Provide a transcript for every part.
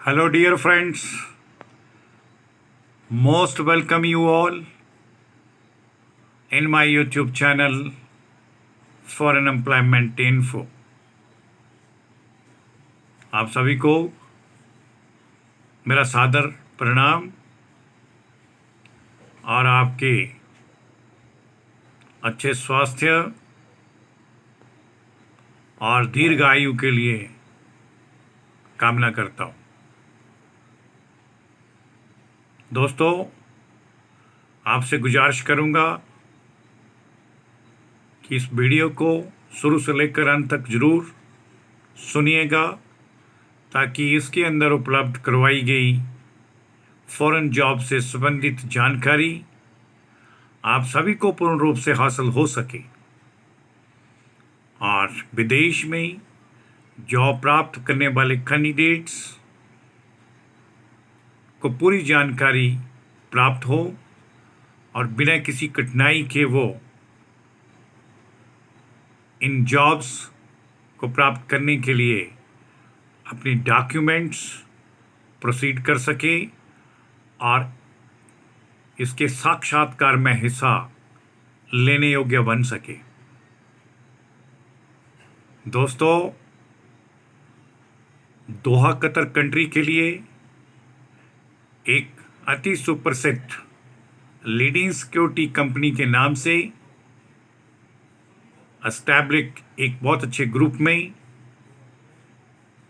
Hello, dear friends. Most welcome you all in my YouTube channel for Unemployment Info. आप सभी को मेरा सादर प्रणाम और आपके अच्छे स्वास्थ्य और दीर्घ आयु के लिए कामना करता हूँ। दोस्तों, आपसे गुजारिश करूँगा कि इस वीडियो को शुरू से लेकर अंत तक ज़रूर सुनिएगा ताकि इसके अंदर उपलब्ध करवाई गई फॉरेन जॉब से संबंधित जानकारी आप सभी को पूर्ण रूप से हासिल हो सके और विदेश में जॉब प्राप्त करने वाले कैंडिडेट्स को पूरी जानकारी प्राप्त हो और बिना किसी कठिनाई के वो इन जॉब्स को प्राप्त करने के लिए अपनी डॉक्यूमेंट्स प्रोसीड कर सके और इसके साक्षात्कार में हिस्सा लेने योग्य बन सके। दोस्तों, दोहा कतर कंट्री के लिए एक अति सुप्रसिद्ध लीडिंग सिक्योरिटी कंपनी के नाम से एस्टैब्लिश एक बहुत अच्छे ग्रुप में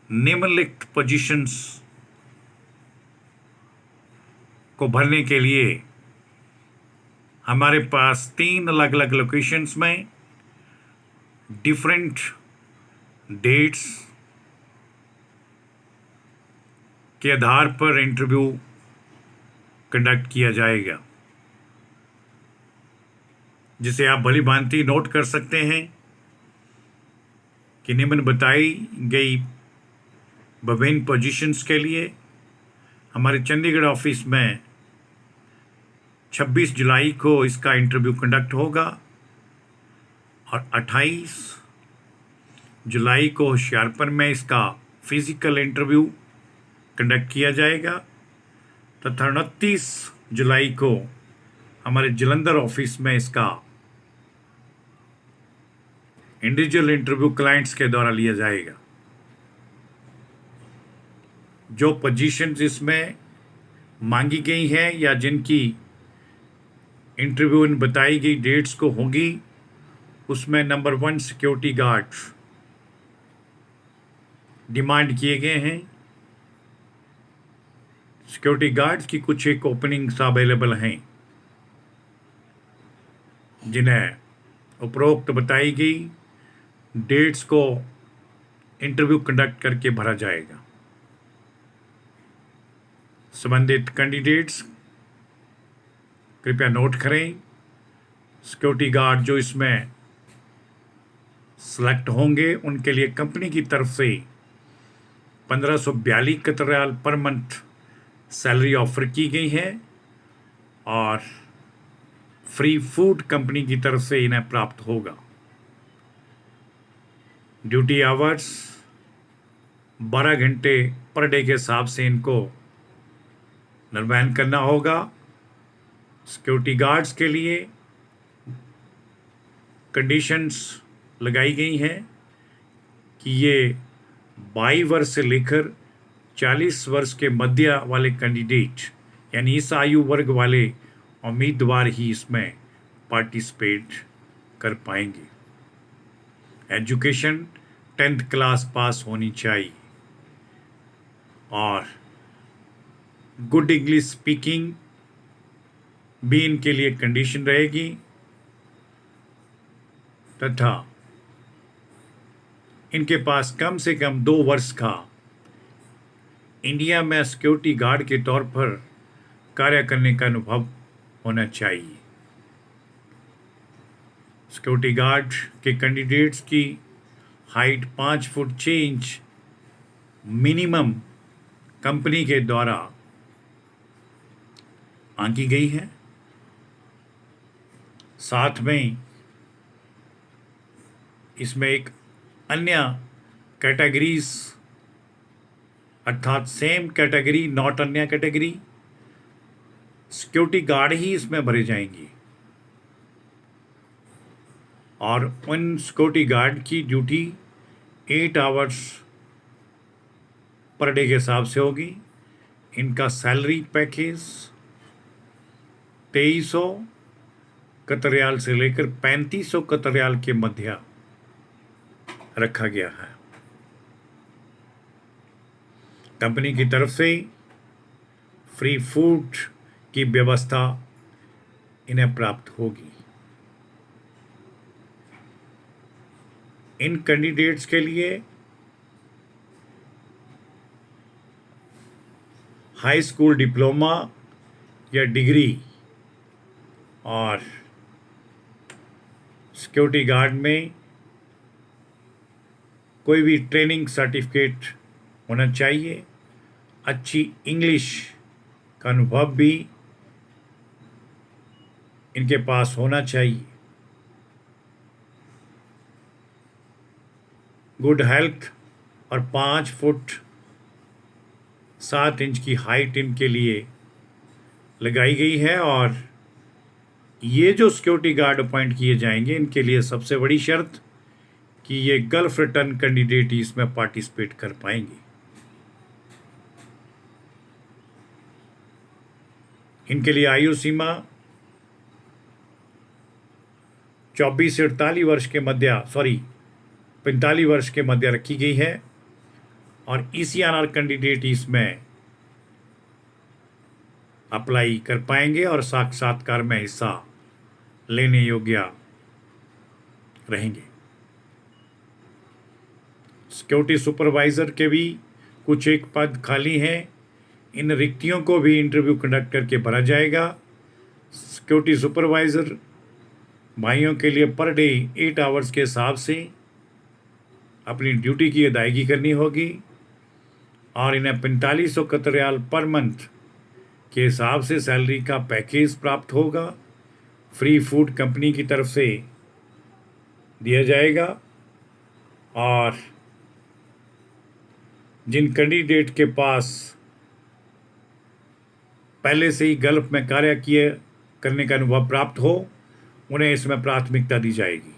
निम्नलिखित पोजीशंस को भरने के लिए हमारे पास 3 अलग अलग लोकेशंस में डिफरेंट डेट्स के आधार पर इंटरव्यू कंडक्ट किया जाएगा, जिसे आप भली भांति नोट कर सकते हैं कि निम्न बताई गई विभिन्न पोजीशंस के लिए हमारे चंडीगढ़ ऑफिस में 26 जुलाई को इसका इंटरव्यू कंडक्ट होगा और 28 जुलाई को होशियारपुर में इसका फिजिकल इंटरव्यू कंडक्ट किया जाएगा तथा 29 जुलाई को हमारे जलंधर ऑफिस में इसका इंडिविजुअल इंटरव्यू क्लाइंट्स के द्वारा लिया जाएगा। जो पोजीशंस इसमें मांगी गई हैं या जिनकी इंटरव्यू इन बताई गई डेट्स को होगी, उसमें नंबर 1 सिक्योरिटी गार्ड डिमांड किए गए हैं। सिक्योरिटी गार्ड्स की कुछ एक ओपनिंग्स अवेलेबल हैं जिन्हें उपरोक्त बताई गई डेट्स को इंटरव्यू कंडक्ट करके भरा जाएगा। संबंधित कैंडिडेट्स कृपया नोट करें। सिक्योरिटी गार्ड जो इसमें सेलेक्ट होंगे उनके लिए कंपनी की तरफ से 1542 Qatar riyal per month salary offer की गई है और फ्री फूड कंपनी की तरफ से इन्हें प्राप्त होगा। ड्यूटी आवर्स 12 घंटे पर डे के हिसाब से इनको निर्वहन करना होगा। सिक्योरिटी गार्ड्स के लिए कंडीशंस लगाई गई हैं कि ये 22 वर्ष से लेकर 40 वर्ष के मध्य वाले कैंडिडेट यानी इस आयु वर्ग वाले उम्मीदवार ही इसमें पार्टिसिपेट कर पाएंगे। एजुकेशन 10th क्लास पास होनी चाहिए और गुड इंग्लिश स्पीकिंग भी इनके लिए कंडीशन रहेगी तथा इनके पास कम से कम 2 वर्ष का इंडिया में सिक्योरिटी गार्ड के तौर पर कार्य करने का अनुभव होना चाहिए। सिक्योरिटी गार्ड के कैंडिडेट्स की height 5 foot 6 inch minimum company के द्वारा आंकी गई है। साथ में इसमें एक अन्य कैटेगरीज अर्थात सेम कैटेगरी, नॉट अन्य कैटेगरी, सिक्योरिटी गार्ड ही इसमें भरे जाएंगी और उन सिक्योरिटी गार्ड की ड्यूटी 8 आवर्स पर डे के हिसाब से होगी। इनका सैलरी पैकेज 2300 कतर रियाल से लेकर 3500 कतर रियाल के मध्य रखा गया है। कंपनी की तरफ से फ्री फूड की व्यवस्था इन्हें प्राप्त होगी। इन कैंडिडेट्स के लिए हाई स्कूल डिप्लोमा या डिग्री और सिक्योरिटी गार्ड में कोई भी ट्रेनिंग सर्टिफिकेट होना चाहिए। अच्छी इंग्लिश का अनुभव भी इनके पास होना चाहिए। गुड हेल्थ और 5 फुट 7 इंच की हाइट इनके लिए लगाई गई है। और ये जो सिक्योरिटी गार्ड अपॉइंट किए जाएंगे इनके लिए सबसे बड़ी शर्त कि ये गल्फ रिटर्न कैंडिडेट ही इसमें पार्टिसिपेट कर पाएंगे। इनके लिए आयु सीमा 24 से 48 वर्ष के मध्य 45 वर्ष के मध्य रखी गई है और ECNR कैंडिडेट इसमें अप्लाई कर पाएंगे और साक्षात्कार में हिस्सा लेने योग्य रहेंगे। सिक्योरिटी सुपरवाइजर के भी कुछ एक पद खाली हैं। इन रिक्तियों को भी इंटरव्यू कंडक्ट करके भरा जाएगा। सिक्योरिटी सुपरवाइजर भाइयों के लिए पर डे 8 आवर्स के हिसाब से अपनी ड्यूटी की अदायगी करनी होगी और इन्हें 4500 कतर रियाल पर मंथ के हिसाब से सैलरी का पैकेज प्राप्त होगा। फ्री फूड कंपनी की तरफ से दिया जाएगा और जिन कैंडिडेट के पास पहले से ही गल्फ में कार्य करने का अनुभव प्राप्त हो उन्हें इसमें प्राथमिकता दी जाएगी।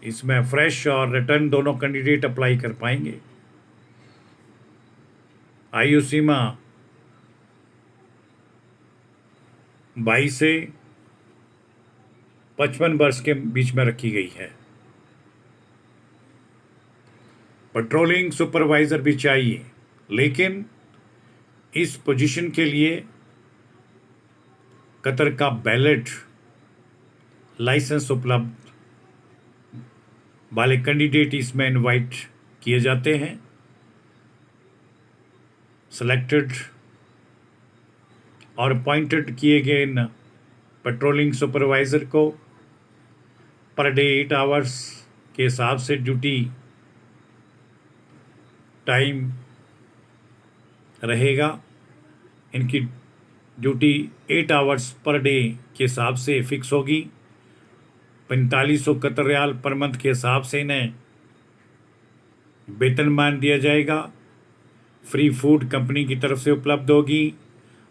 इसमें फ्रेश और रिटर्न दोनों कैंडिडेट अप्लाई कर पाएंगे। आयु सीमा 22 से 55 वर्ष के बीच में रखी गई है। पेट्रोलिंग सुपरवाइजर भी चाहिए, लेकिन इस पोजीशन के लिए कतर का बैलेट लाइसेंस उपलब्ध वाले कैंडिडेट इसमें इनवाइट किए जाते हैं। सिलेक्टेड और अपॉइंटेड किए गए इन पेट्रोलिंग सुपरवाइजर को पर डे 8 आवर्स के हिसाब से ड्यूटी टाइम रहेगा। इनकी ड्यूटी 8 आवर्स पर डे के हिसाब से फिक्स होगी। 4500 कतर रियाल पर मंथ के हिसाब से इन्हें वेतनमान दिया जाएगा। फ्री फूड कंपनी की तरफ से उपलब्ध होगी।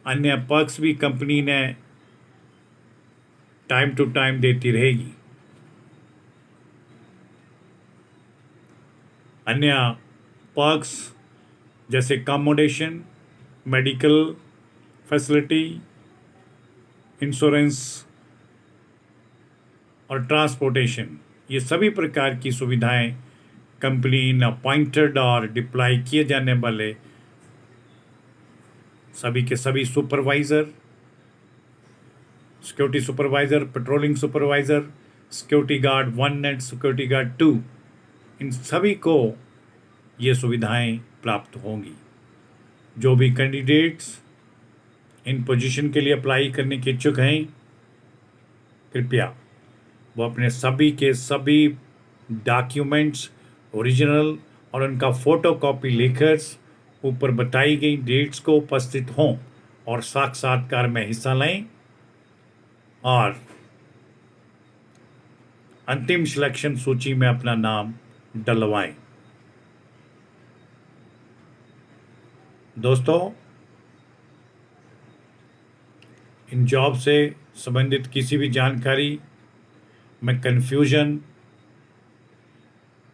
अन्य पर्क्स भी कंपनी ने टाइम टू टाइम देती रहेगी। अन्य पर्क्स जैसे अकोमोडेशन, मेडिकल फैसिलिटी, इंश्योरेंस और ट्रांसपोर्टेशन, ये सभी प्रकार की सुविधाएं कंपनी इन अपॉइंटेड और डिप्लॉय किए जाने वाले सभी के सभी supervisor, security supervisor, patrolling supervisor, security guard 1 and security guard 2, इन सभी को ये सुविधाएं प्राप्त होंगी। जो भी कैंडिडेट्स इन पोजीशन के लिए अप्लाई करने के इच्छुक हैं, कृपया वो अपने सभी के सभी डॉक्यूमेंट्स ओरिजिनल और उनका फ़ोटोकॉपी लेकर ऊपर बताई गई डेट्स को उपस्थित हों और साक्षात्कार में हिस्सा लें और अंतिम सिलेक्शन सूची में अपना नाम डलवाएं। दोस्तों, इन जॉब से संबंधित किसी भी जानकारी में कन्फ्यूजन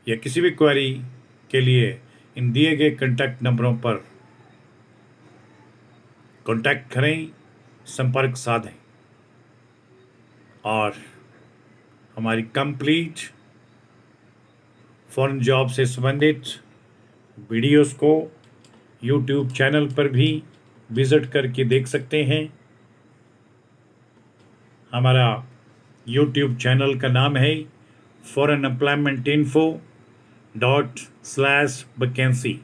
या किसी भी क्वेरी के लिए इन दिए गए कॉन्टैक्ट नंबरों पर कॉन्टैक्ट करें, संपर्क साधें और हमारी कंप्लीट फॉरेन जॉब से संबंधित वीडियोस को यूट्यूब चैनल पर भी विजिट करके देख सकते हैं। हमारा यूट्यूब चैनल का नाम है foreignemploymentinfo./vacancy।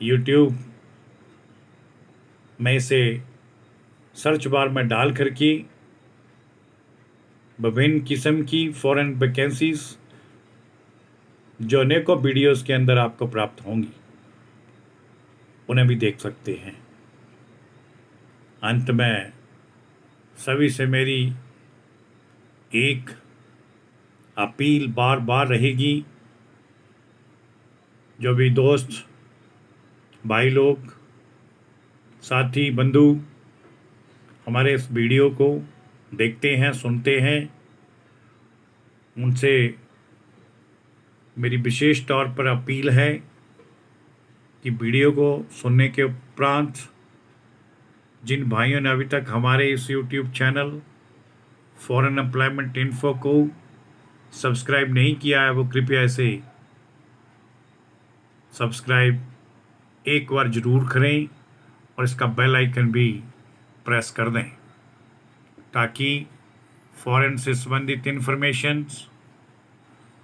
यूट्यूब में इसे सर्च बार में डाल करके विभिन्न किस्म की फॉरेन वैकेंसीज जो अनेकों वीडियोस के अंदर आपको प्राप्त होंगी, उन्हें भी देख सकते हैं। अंत में सभी से मेरी एक अपील बार बार रहेगी, जो भी दोस्त भाई लोग, साथी, बंधु हमारे इस वीडियो को देखते हैं, सुनते हैं, उनसे मेरी विशेष तौर पर अपील है कि वीडियो को सुनने के उपरांत जिन भाइयों ने अभी तक हमारे इस YouTube channel foreign employment info को सब्सक्राइब नहीं किया है, वो कृपया इसे सब्सक्राइब एक बार ज़रूर करें और इसका बेल आइकन भी प्रेस कर दें, ताकि फॉरेन से संबंधित इन्फॉर्मेशंस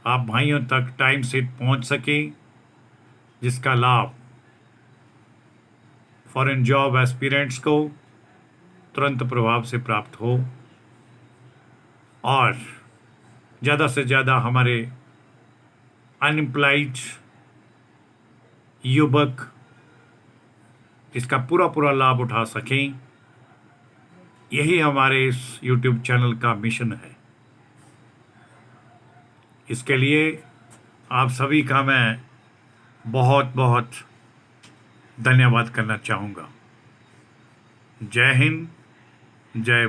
आप भाइयों तक टाइम से पहुंच सके, जिसका लाभ फॉरेन जॉब एस्पिरेंट्स को तुरंत प्रभाव से प्राप्त हो और ज़्यादा से ज़्यादा हमारे अनएम्प्लॉयड युवक इसका पूरा लाभ उठा सकें। यही हमारे इस YouTube चैनल का मिशन है। इसके लिए आप सभी का मैं बहुत बहुत धन्यवाद करना चाहूँगा। जय हिंद, जय